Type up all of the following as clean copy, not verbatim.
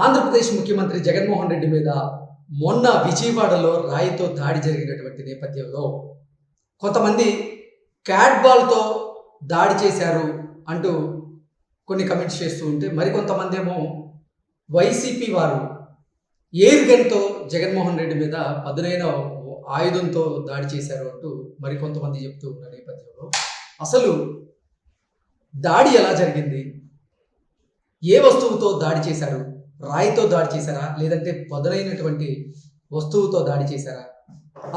ఆంధ్రప్రదేశ్ ముఖ్యమంత్రి జగన్మోహన్ రెడ్డి మీద మొన్న విజయవాడలో రాయితో దాడి జరిగినటువంటి నేపథ్యంలో కొంతమంది క్యాట్ బాల్‌తో దాడి చేశారు అంటూ కొన్ని కమెంట్స్ చేస్తూ ఉంటే, మరికొంతమంది ఏమో వైసీపీ వారు ఎయిర్ గన్‌తో జగన్మోహన్ రెడ్డి మీద పదునైన ఆయుధంతో దాడి చేశారు అంటూ మరికొంతమంది చెప్తూ ఉన్న నేపథ్యంలో అసలు దాడి ఎలా జరిగింది? ఏ వస్తువుతో దాడి చేశారు? రాయితో దాడి చేశారా? లేదంటే పదునైనటువంటి వస్తువుతో దాడి చేశారా?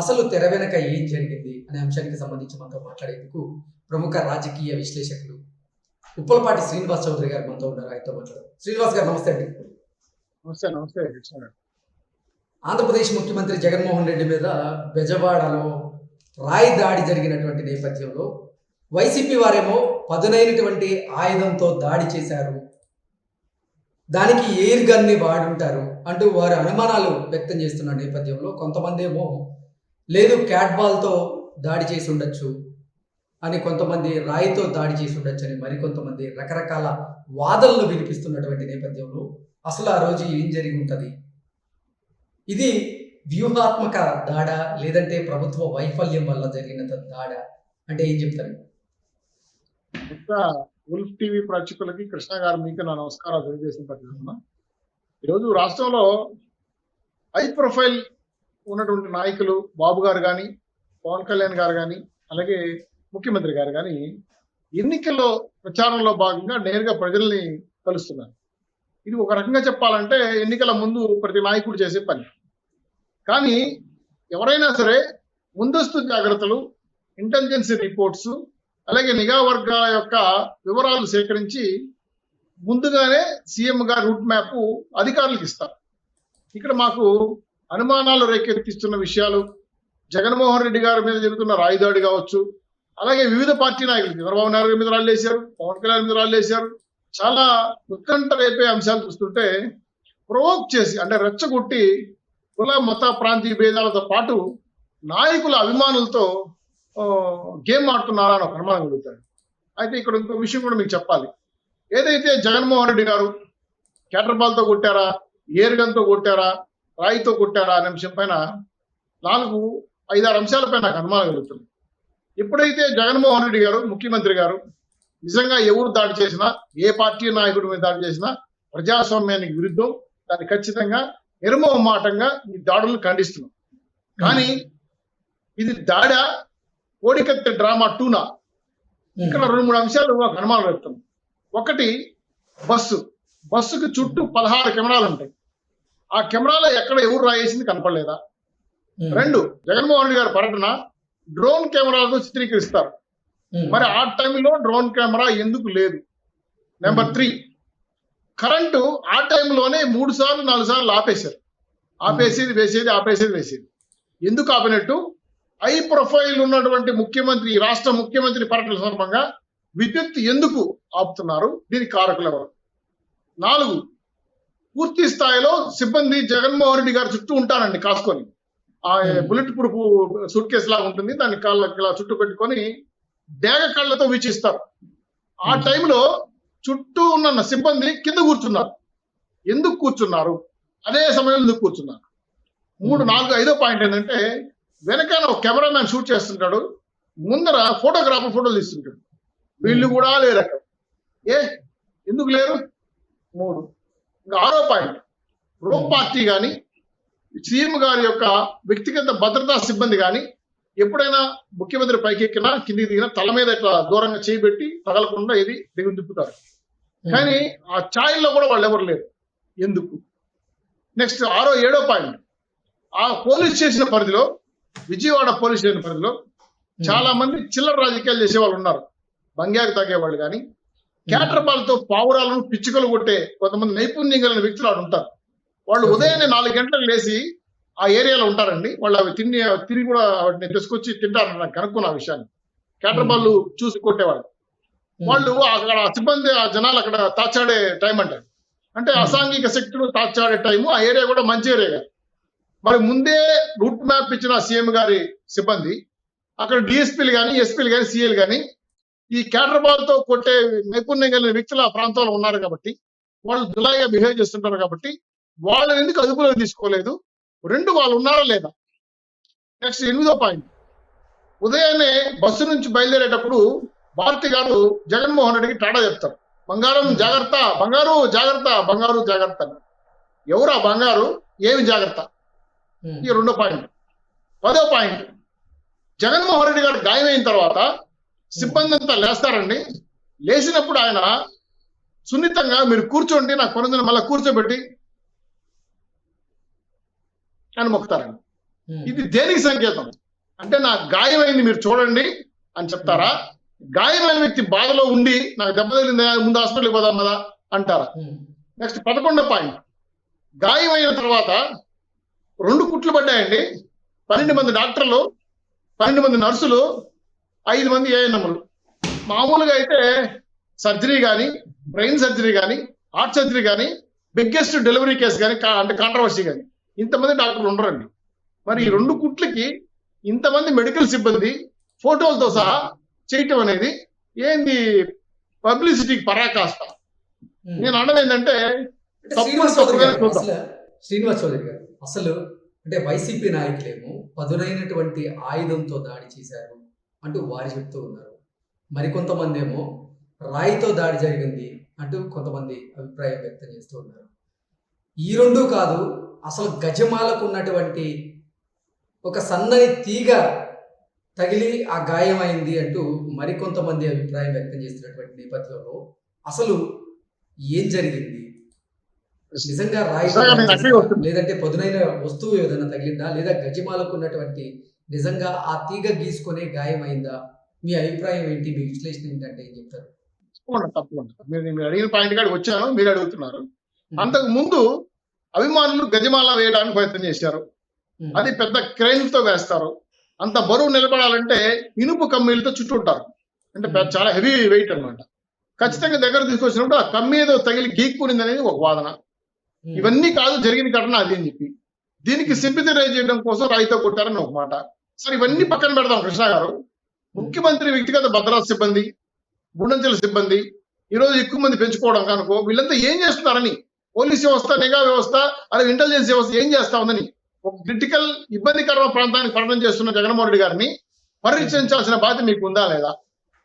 అసలు తెర వెనక ఏం జరిగింది అనే అంశానికి సంబంధించి మనతో మాట్లాడేందుకు ప్రముఖ రాజకీయ విశ్లేషకులు ఉప్పలపాటి శ్రీనివాస్ చౌదరి గారు మనతో ఉన్నారు. ఆయనతో మాట్లాడారు. శ్రీనివాస్ గారు నమస్తే అండి. నమస్తే నమస్తే. ఆంధ్రప్రదేశ్ ముఖ్యమంత్రి జగన్మోహన్ రెడ్డి మీద బెజవాడలో రాయి దాడి జరిగినటువంటి నేపథ్యంలో వైసీపీ వారేమో పదునైనటువంటి ఆయుధంతో దాడి చేశారు, దానికి ఎయిర్ గన్ని వాడుంటారు అంటూ వారి అనుమానాలు వ్యక్తం చేస్తున్న నేపథ్యంలో కొంతమంది ఏమో లేదు క్యాట్ బాల్తో దాడి చేసి ఉండొచ్చు అని, కొంతమంది రాయితో దాడి చేసి ఉండొచ్చు అని, మరికొంతమంది రకరకాల వాదనలు వినిపిస్తున్నటువంటి నేపథ్యంలో అసలు ఆ రోజు ఏం జరిగి ఉంటుంది? ఇది వ్యూహాత్మక దాడా లేదంటే ప్రభుత్వ వైఫల్యం వల్ల జరిగిన దాడా అంటే ఏం చెప్తారు? ఉల్ఫ్ టీవీ ప్రేక్షకులకి కృష్ణ గారు మీకు నా నమస్కారాలు తెలియజేసిన పట్ల ఈరోజు రాష్ట్రంలో హై ప్రొఫైల్ ఉన్నటువంటి నాయకులు బాబు గారు కానీ, పవన్ కళ్యాణ్ గారు కానీ, అలాగే ముఖ్యమంత్రి గారు కానీ ఎన్నికల్లో ప్రచారంలో భాగంగా నేరుగా ప్రజల్ని కలుస్తున్నారు. ఇది ఒక రకంగా చెప్పాలంటే ఎన్నికల ముందు ప్రతి నాయకుడు చేసే పని. కానీ ఎవరైనా సరే ముందస్తు జాగ్రత్తలు, ఇంటెలిజెన్స్ రిపోర్ట్స్, అలాగే నిఘా వర్గాల యొక్క వివరాలు సేకరించి ముందుగానే సీఎం గారి రూట్ మ్యాప్ అధికారులకు ఇస్తారు. ఇక్కడ మాకు అనుమానాలు రేకెత్తిస్తున్న విషయాలు జగన్మోహన్ రెడ్డి గారి మీద జరుగుతున్న రాయిదాడి కావచ్చు, అలాగే వివిధ పార్టీ నాయకులు చంద్రబాబు నాయుడు మీద రాళ్ళేశారు, పవన్ కళ్యాణ్ మీద రాళ్ళేశారు, చాలా ఉత్కంఠ రేపే అంశాలు చూస్తుంటే ప్రొవోక్ చేసి అంటే రెచ్చగొట్టి కుల మత ప్రాంతీయ భేదాలతో పాటు నాయకుల అభిమానులతో గేమ్ ఆడుతున్నారా అని ఒక అనుమానం కలుగుతాడు. అయితే ఇక్కడ ఇంకో విషయం కూడా మీకు చెప్పాలి. ఏదైతే జగన్మోహన్ రెడ్డి గారు క్యాటర్ బాల్తో కొట్టారా, ఎయిర్ గన్తో కొట్టారా, రాయితో కొట్టారా అనే అంశం పైన 4-5-6 అంశాలపై నాకు అనుమానం కలుగుతుంది. ఎప్పుడైతే జగన్మోహన్ రెడ్డి గారు ముఖ్యమంత్రి గారు నిజంగా ఎవరు దాడి చేసినా, ఏ పార్టీ నాయకుడి మీద దాడి చేసినా ప్రజాస్వామ్యానికి విరుద్ధం, దాన్ని ఖచ్చితంగా నిర్మోహమాటంగా ఈ దాడులను ఖండిస్తున్నాం. కానీ ఇది దాడా కోడికత్తి డ్రామా 2నా? ఇక్కడ 2-3 అంశాలు ఒక అనుమానం వ్యక్తం. ఒకటి, బస్సుకి చుట్టూ 16 కెమెరాలు ఉంటాయి. ఆ కెమెరాలో ఎక్కడ ఎవరు రాయేసింది కనపడలేదా? 2, జగన్మోహన్ రెడ్డి గారి పర్యటన డ్రోన్ కెమెరాలతో చిత్రీకరిస్తారు. మరి ఆ టైంలో డ్రోన్ కెమెరా ఎందుకు లేదు? నెంబర్ 3, కరెంటు ఆ టైంలోనే 3 సార్లు 4 సార్లు ఆపేశారు. ఆపేసేది వేసేది. ఎందుకు ఆపినట్టు? హై ప్రొఫైల్ ఉన్నటువంటి ముఖ్యమంత్రి, రాష్ట్ర ముఖ్యమంత్రి పర్యటన సందర్భంగా విద్యుత్ ఎందుకు ఆపుతున్నారు? దీనికి కారకులు ఎవరు? 4, పూర్తి స్థాయిలో సిబ్బంది జగన్మోహన్ రెడ్డి గారు చుట్టూ ఉంటారండి కాసుకొని. ఆ బుల్లెట్ ప్రూఫ్ సూట్ కేసు లాగా ఉంటుంది, దాన్ని కాళ్ళకి ఇలా చుట్టూ పెట్టుకొని డేగ కళ్ళతో వీక్షిస్తారు. ఆ టైంలో చుట్టూ ఉన్న సిబ్బంది కింద కూర్చున్నారు. ఎందుకు కూర్చున్నారు? అదే సమయంలో ఎందుకు కూర్చున్నారు? 3, 4, 5వ పాయింట్ ఏంటంటే, వెనకాల ఒక కెమెరామ్యాన్ షూట్ చేస్తుంటాడు, ముందర ఫోటోగ్రాఫర్ ఫోటోలు తీస్తుంటాడు. వీళ్ళు కూడా లేరు అక్కడ. ఎందుకు లేరు? 3. ఇంకా 6వ పాయింట్, రో పార్టీ కానీ సీఎం గారి యొక్క వ్యక్తిగత భద్రతా సిబ్బంది కానీ ఎప్పుడైనా ముఖ్యమంత్రి పైకి ఎక్కినా కిందికి దిగినా తల మీద ఇట్లా దూరంగా చేయబెట్టి తగలకుండా ఇది దిగులు తిప్పుతారు. కానీ ఆ ఛాయల్లో కూడా వాళ్ళు ఎవరు లేరు. ఎందుకు? నెక్స్ట్ 6వ 7వ పాయింట్, ఆ పోలీస్ స్టేషన్ పరిధిలో, విజయవాడ పోలీస్ స్టేషన్ పరిధిలో చాలా మంది చిల్లర రాజకీయాలు చేసే వాళ్ళు ఉన్నారు. బంగ్యాకు తాగేవాళ్ళు కానీ, క్యాటర్ బాల్తో పావురాలను పిచ్చుకలు కొట్టే కొంతమంది నైపుణ్యం కలిగిన వ్యక్తులు అక్కడ ఉంటారు. వాళ్ళు ఉదయాన్నే 4 గంటలకు లేచి ఆ ఏరియాలో ఉంటారండి. వాళ్ళు అవి తిరిగి కూడా వాటిని తీసుకొచ్చి తింటారు. నాకు కనుక్కున్న ఆ విషయాన్ని. క్యాటర్ బాల్ చూసి కొట్టేవాళ్ళు వాళ్ళు అక్కడ సిబ్బంది, ఆ జనాలు అక్కడ తాచాడే టైం అంటారు. అంటే అసాంఘిక శక్తులు తాచాడే టైము. ఆ ఏరియా కూడా మంచి ఏరియా. మరి ముందే రూట్ మ్యాప్ ఇచ్చిన సీఎం గారి సిబ్బంది అక్కడ డిఎస్పీలు కానీ, ఎస్పీలు కానీ, సీఏలు కానీ ఈ క్యాటర్ బాల్తో కొట్టే నైపుణ్యం కలిగిన వ్యక్తులు ఆ ప్రాంతంలో ఉన్నారు కాబట్టి వాళ్ళు జులాయిగా బిహేవ్ చేస్తుంటారు కాబట్టి వాళ్ళని ఎందుకు అదుపులోకి తీసుకోలేదు? 2 వాళ్ళు ఉన్నారా లేదా? నెక్స్ట్ 8వ పాయింట్, ఉదయాన్నే బస్సు నుంచి బయలుదేరేటప్పుడు భారతి గారు జగన్మోహన్ రెడ్డికి టాటా చెప్తారు. బంగారం జాగ్రత్త, బంగారు జాగ్రత్త, బంగారు జాగ్రత్త అని. ఎవరా బంగారు, ఏమి జాగ్రత్త? ఈ 2వ పాయింట్. 10వ పాయింట్, జగన్మోహన్ రెడ్డి గారు గాయమైన తర్వాత సిబ్బంది అంతా లేస్తారండి. లేచినప్పుడు ఆయన సున్నితంగా మీరు కూర్చోండి, నాకు పనుందని మళ్ళీ కూర్చోబెట్టి అని మొక్కుతారండి. ఇది దేనికి సంకేతం? అంటే నాకు గాయమైంది మీరు చూడండి అని చెప్తారా? గాయమైన వ్యక్తి బాధలో ఉండి నాకు దెబ్బ తగిలింది ముందు హాస్పిటల్కి పోదాం కదా అంటారా? నెక్స్ట్ 11వ పాయింట్, గాయమైన తర్వాత 2 కుట్లు పడ్డాయండి. 12 మంది డాక్టర్లు, 12 మంది నర్సులు, 5 మంది ఏఎన్ఎంలు. మామూలుగా అయితే సర్జరీ కానీ, బ్రెయిన్ సర్జరీ కానీ, హార్ట్ సర్జరీ కానీ, బిగ్గెస్ట్ డెలివరీ కేసు కానీ, అంటే కాంట్రవర్సీ కానీ ఇంతమంది డాక్టర్లు ఉండరండి. మరి ఈ 2 కుట్లకి ఇంతమంది మెడికల్ సిబ్బంది ఫోటోలతో సహా చేయటం అనేది ఏంది పబ్లిసిటీకి పరాకాష్ట. నేను అన్నది ఏంటంటే శ్రీనివాస్ చౌదరి గారు, అసలు అంటే వైసీపీ నాయకులేమో పదునైనటువంటి ఆయుధంతో దాడి చేశారు అంటూ వారు చెప్తూ ఉన్నారు. మరికొంతమంది ఏమో రాయితో దాడి జరిగింది అంటూ కొంతమంది అభిప్రాయం వ్యక్తం చేస్తూ ఉన్నారు. ఈ 2 కాదు, అసలు గజమాలకు ఉన్నటువంటి ఒక సన్నని తీగ తగిలి ఆ గాయమైంది అంటూ మరికొంతమంది అభిప్రాయం వ్యక్తం చేస్తున్నటువంటి నేపథ్యంలో అసలు ఏం జరిగింది? నిజంగా రాయి లేదంటే పదునైన వస్తువు ఏదైనా తగిలిందా, లేదా గజమాలకు ఉన్నటువంటి నిజంగా ఆ తీగ గీసుకునే గాయమైందా? మీ అభిప్రాయం ఏంటి? మీ విశ్లేషణ ఏంటంటే ఏం చెప్తారు? తప్పకుండా మీరు అడిగిన పాయింట్ కాడికి వచ్చాను, మీరు అడుగుతున్నారు. అంతకు ముందు అభిమానులు గజమాల వేయడానికి ప్రయత్నం చేశారు. అది పెద్ద క్రెయిన్తో వేస్తారు. అంత బరువు నిలబడాలంటే ఇనుపు కమ్మీలతో చుట్టుంటారు. అంటే చాలా హెవీ వెయిట్ అన్నమాట. ఖచ్చితంగా దగ్గర తీసుకొచ్చినప్పుడు ఆ కమ్మీ ఏదో తగిలి గీక్కునింది అనేది ఒక వాదన. ఇవన్నీ కాదు జరిగిన ఘటన అది అని చెప్పి దీనికి సింపతి రైజ్ చేయడం కోసం రాయితో కొట్టారని ఒక మాట. సరే, ఇవన్నీ పక్కన పెడదాం. కృష్ణ గారు, ముఖ్యమంత్రి వ్యక్తిగత భద్రతా సిబ్బంది, గుండంచెల సిబ్బంది ఈరోజు ఎక్కువ మంది పెంచుకోవడం కనుకో వీళ్ళంతా ఏం చేస్తున్నారని, పోలీస్ వ్యవస్థ, నిఘా వ్యవస్థ, అలాగే ఇంటెలిజెన్స్ వ్యవస్థ ఏం చేస్తా ఉందని ఒక క్రిటికల్ ఇబ్బందికరమైన ప్రాంతానికి పట్టణం చేస్తున్న జగన్మోహన్ రెడ్డి గారిని పరిరక్షించాల్సిన బాధ్యత మీకు ఉందా లేదా?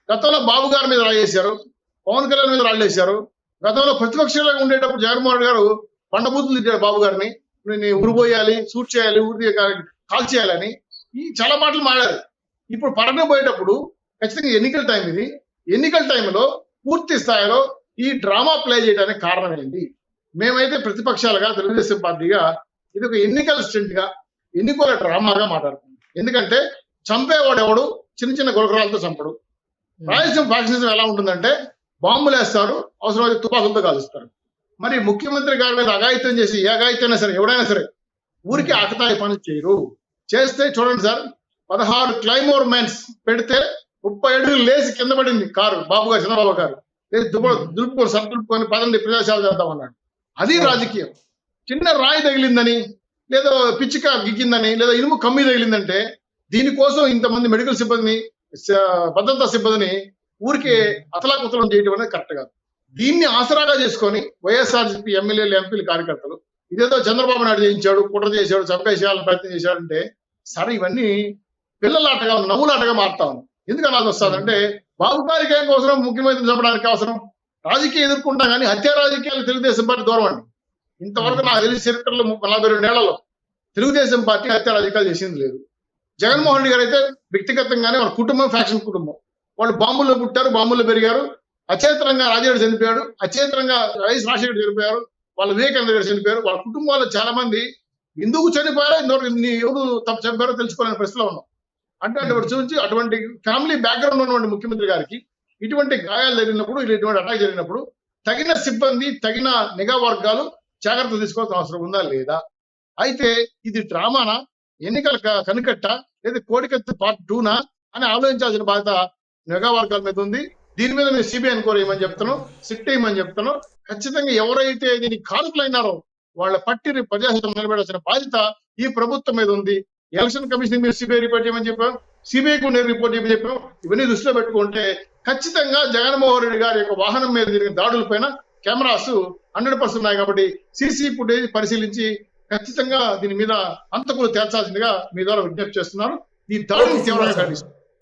గతంలో బాబు గారి మీద రాయేశారు, పవన్ కళ్యాణ్ మీద రాళ్ళేశారు. గతంలో ప్రతిపక్షంగా ఉండేటప్పుడు జగన్మోహన్ రెడ్డి గారు పండబూతులు తిట్టాడు బాబు గారిని, ఉరిపోయాలి, షూట్ చేయాలి, ఊరి కాల్ చేయాలని చాలా మాటలు మాడారు. ఇప్పుడు పట్టణం పోయేటప్పుడు ఖచ్చితంగా ఎన్నికల టైం ఇది. ఎన్నికల టైంలో పూర్తి స్థాయిలో ఈ డ్రామా ప్లే చేయడానికి కారణం ఏంటి? మేమైతే ప్రతిపక్షాలుగా తెలుగుదేశం పార్టీగా ఇది ఒక ఎన్నికల స్టెంట్ గా, ఎన్నికల డ్రామాగా మాట్లాడుతున్నాం. ఎందుకంటే చంపేవాడు ఎవడు చిన్న చిన్న గులకరాలతో చంపడు. రాయలసీమ ఫ్యాక్షనిజం ఎలా ఉంటుందంటే బాంబులు వేస్తారు, అవసరమైతే తుపాకులతో కాలుస్తారు. మరి ముఖ్యమంత్రి గారి మీద అఘాయిత్యం చేసి ఏ అఘాయిత్యమైనా సరే ఎవడైనా సరే ఊరికి ఆకతాయి పనులు చేయరు. చేస్తే చూడండి సార్, 16 క్లైమోర్ మ్యాన్స్ పెడితే 30 అడుగులు లేచి కింద పడింది కారు. బాబు గారు, చంద్రబాబు గారు దులుపుకొని సర్దులుపుకొని పదండి ప్రజాసేవ చేద్దామన్నాడు. అది రాజకీయం. చిన్న రాయి తగిలిందని, లేదా పిచ్చిక గిగ్గిందని, లేదా ఇనుము కమ్మి తగిలిందంటే దీనికోసం ఇంతమంది మెడికల్ సిబ్బందిని, భద్రతా సిబ్బందిని ఊరికే అతలాకుతలం చేయడం అనేది కరెక్ట్ కాదు. దీన్ని ఆసరాగా చేసుకొని వైఎస్ఆర్సీపీ ఎమ్మెల్యేలు, ఎంపీలు, కార్యకర్తలు ఇదేదో చంద్రబాబు నాయుడు చేయించాడు, కుట్ర చేశాడు, చంపేసేయాలని ప్రయత్నం చేశాడంటే సరే ఇవన్నీ పిల్లలాటగా, నవ్వులాటగా మారుతా ఉంది. ఎందుకు అలా వస్తుందంటే బాబు గారికి ఏం అవసరం, ముఖ్యమంత్రిని చంపడానికి అవసరం? రాజకీయం ఎదుర్కొంటాం కానీ హత్య రాజకీయాలు తెలుగుదేశం పార్టీ దూరం అండి. ఇంతవరకు నాకు తెలిసి చరిత్రలో 42 ఏళ్లలో తెలుగుదేశం పార్టీ హత్య రాజకీయాలు చేసింది లేదు. జగన్మోహన్ రెడ్డి గారు అయితే వ్యక్తిగతంగానే వాళ్ళ కుటుంబం ఫ్యాక్షన్ కుటుంబం. వాళ్ళు బాంబుల్లో పుట్టారు, బాంబుల్లో పెరిగారు. అచేతనంగా రాజారెడ్డి చనిపోయాడు, అచేతనంగా వైఎస్ రాజశేఖర్ చనిపోయారు, వాళ్ళ వివేకానంద గారు చనిపోయారు. వాళ్ళ కుటుంబాల్లో చాలా మంది ఎందుకు చనిపోయారో, ఎవరు తప్పు చనిపోయారో తెలుసుకోవాలని ప్రశ్నలో ఉన్నాం. అంటే అటువంటి ఫ్యామిలీ బ్యాక్గ్రౌండ్ ఉన్నటువంటి ముఖ్యమంత్రి గారికి ఇటువంటి గాయాలు జరిగినప్పుడు, ఇటువంటి అటాక్ జరిగినప్పుడు తగిన సిబ్బంది, తగిన నిఘా వర్గాలు జాగ్రత్త తీసుకోవాల్సిన అవసరం ఉందా లేదా? అయితే ఇది డ్రామానా, ఎన్నికల కనుకట్ట, లేదా కోడికత్తి పార్ట్ 2నా అని ఆలోచించాల్సిన బాధ్యత నిఘా వర్గాల మీద ఉంది. దీని మీద నేను సిబిఐ ఎన్క్వైరీ చేయమని చెప్తాను, సిట్ చేయమని చెప్తాను. ఖచ్చితంగా ఎవరైతే దీనికి కారకులైనారో వాళ్ళ పట్టిని ప్రజాహితం నిలబడాల్సిన బాధ్యత ఈ ప్రభుత్వం మీద ఉంది. ఎలక్షన్ కమిషన్ మీద సిబిఐ రిపోర్ట్ చేయమని చెప్పాం, సిబిఐకు నేను రిపోర్ట్ చేయమని చెప్పాం. ఇవన్నీ దృష్టిలో పెట్టుకుంటే ఖచ్చితంగా జగన్మోహన్ రెడ్డి గారి యొక్క వాహనం మీద జరిగిన దాడుల పైన కెమెరాస్ 100% ఉన్నాయి కాబట్టి సీసీ ఫుటేజ్ పరిశీలించి ఖచ్చితంగా దీని మీద హంతకులు తేల్చాల్సిందిగా మీ ద్వారా విజ్ఞప్తి చేస్తున్నారు. ఈ దాడిని తీవ్రంగా ఖండిస్తున్నారు.